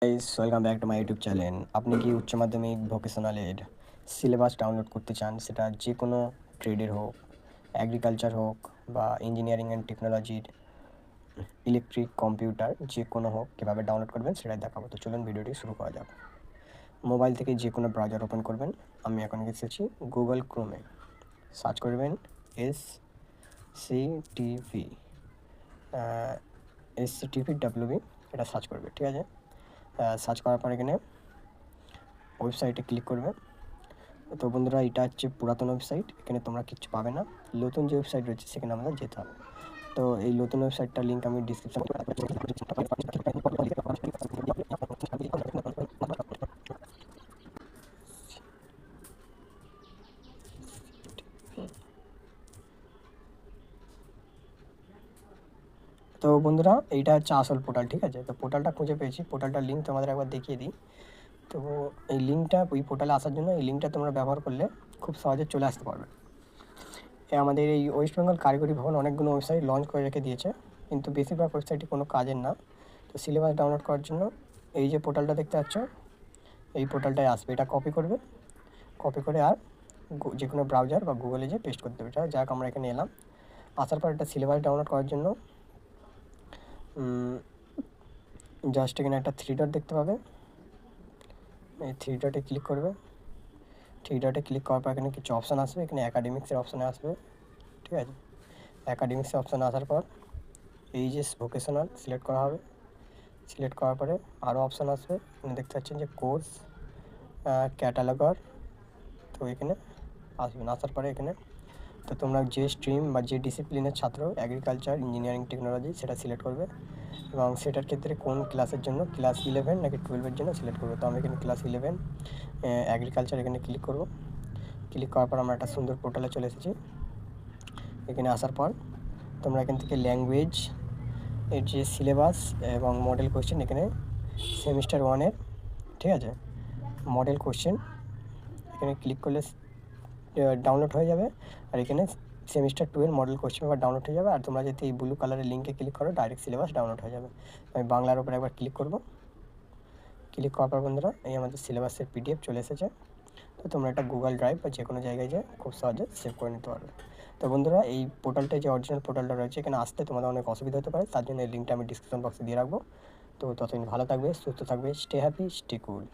Guys, welcome back to my YouTube channel. আপনি কি উচ্চ মাধ্যমিক ভোকেশনালের সিলেবাস ডাউনলোড করতে চান? সেটা যে কোনো ট্রেডের হোক, এগ্রিকালচার হোক বা ইঞ্জিনিয়ারিং অ্যান্ড টেকনোলজির, ইলেকট্রিক, কম্পিউটার, যে কোনো হোক, কীভাবে ডাউনলোড করবেন সেটাই দেখাবো। তো চলুন ভিডিওটি শুরু করা যাক। মোবাইল থেকে যে কোনো ব্রাউজার ওপেন করবেন। আমি এখন এসেছি গুগল ক্রোমে। সার্চ করবেন SCTV SCTV এটা সার্চ করবে, ঠিক আছে? সার্চ করার পর এখানে ওয়েবসাইটে ক্লিক করবে। তো বন্ধুরা, এটা হচ্ছে পুরাতন ওয়েবসাইট, এখানে তোমরা কিচ্ছু পাবে না। নতুন যে ওয়েবসাইট রয়েছে সেখানে আমাদের যেতে হবে। তো এই নতুন ওয়েবসাইটটার লিঙ্ক আমি ডিসক্রিপশন। তো বন্ধুরা, এইটা হচ্ছে আসল পোর্টাল, ঠিক আছে? তো পোর্টালটা খুঁজে পেয়েছি, পোর্টালটার লিঙ্ক তোমাদের একবার দেখিয়ে দিই। তো এই লিঙ্কটা, ওই পোর্টালে আসার জন্য এই লিঙ্কটা তোমরা ব্যবহার করলে খুব সহজে চলে আসতে পারবে। আমাদের এই ওয়েস্ট বেঙ্গল কারিগরি ভবন অনেকগুলো ওয়েবসাইট লঞ্চ করে রেখে দিয়েছে, কিন্তু বেশিরভাগ ওয়েবসাইটই কোনো কাজের না। তো সিলেবাস ডাউনলোড করার জন্য এই যে পোর্টালটা দেখতে পাচ্ছ, এই পোর্টালটায় আসবে। এটা কপি করবে, কপি করে আর যে কোনো ব্রাউজার বা গুগলে যে পেস্ট করতে হবে। এটা যাক, আমরা এখানে এলাম। আসার পর এটা সিলেবাস ডাউনলোড করার জন্য জাস্ট এখানে একটা 3 ডট দেখতে পাবে, এই 3 ডটে ক্লিক করবে। 3 ডটে ক্লিক করার পর এখানে কিছু অপশান আসবে, এখানে অ্যাকাডেমিক্সের অপশানে আসবে, ঠিক আছে? অ্যাকাডেমিক্সের অপশানে আসার পর এই যে ভোকেশনাল সিলেক্ট করা হবে। সিলেক্ট করার পরে আরও অপশান আসবে, এখানে দেখতে পাচ্ছেন যে কোর্স, ক্যাটালগার। তো এখানে আসবেন, আসার পরে এখানে তো তোমরা যে স্ট্রিম বা যে ডিসিপ্লিনের ছাত্র, এগ্রিকালচার, ইঞ্জিনিয়ারিং, টেকনোলজি, সেটা সিলেক্ট করবে এবং সেটার ক্ষেত্রে কোন ক্লাসের জন্য, ক্লাস 11 নাকি 12-এর জন্য সিলেক্ট করবে। তো আমি এখানে ক্লাস 11 এগ্রিকালচার এখানে ক্লিক করব। ক্লিক করার পর আমরা একটা সুন্দর পোর্টালে চলে এসেছি। এখানে আসার পর তোমরা এখান থেকে ল্যাঙ্গুয়েজ, এর যে সিলেবাস এবং মডেল কোয়েশ্চেন, এখানে সেমিস্টার 1-এর, ঠিক আছে, মডেল কোয়েশ্চেন এখানে ক্লিক করলে ডাউনলোড হয়ে যাবে। আর এখানে সেমিস্টার 2-এর মডেল কোয়েশ্চেন পেপার ডাউনলোড হয়ে যাবে। আর তোমরা যদি এই ব্লু কালারের লিঙ্কে ক্লিক করো, ডাইরেক্ট সিলেবাস ডাউনলোড হয়ে যাবে। আমি বাংলার উপর একবার ক্লিক করব। ক্লিক করার পর বন্ধুরা, এই আমাদের সিলেবাসের PDF চলে এসেছে। তো তোমরা একটা গুগল ড্রাইভ বা যে কোনো জায়গায় যেয়ে খুব সহজে সেভ করে নিতে পারবে। তো বন্ধুরা, এই পোর্টালটায় যে অরিজিনাল পোর্টালটা রয়েছে, এখানে আসতে তোমাদের অনেক অসুবিধা হতে পারে, তার জন্য এই লিঙ্কটা আমি ডিসক্রিপশন বক্সে দিয়ে রাখবো। তো ততদিন ভালো থাকবে, সুস্থ থাকবে, স্টে হ্যাপি, স্টে কুল।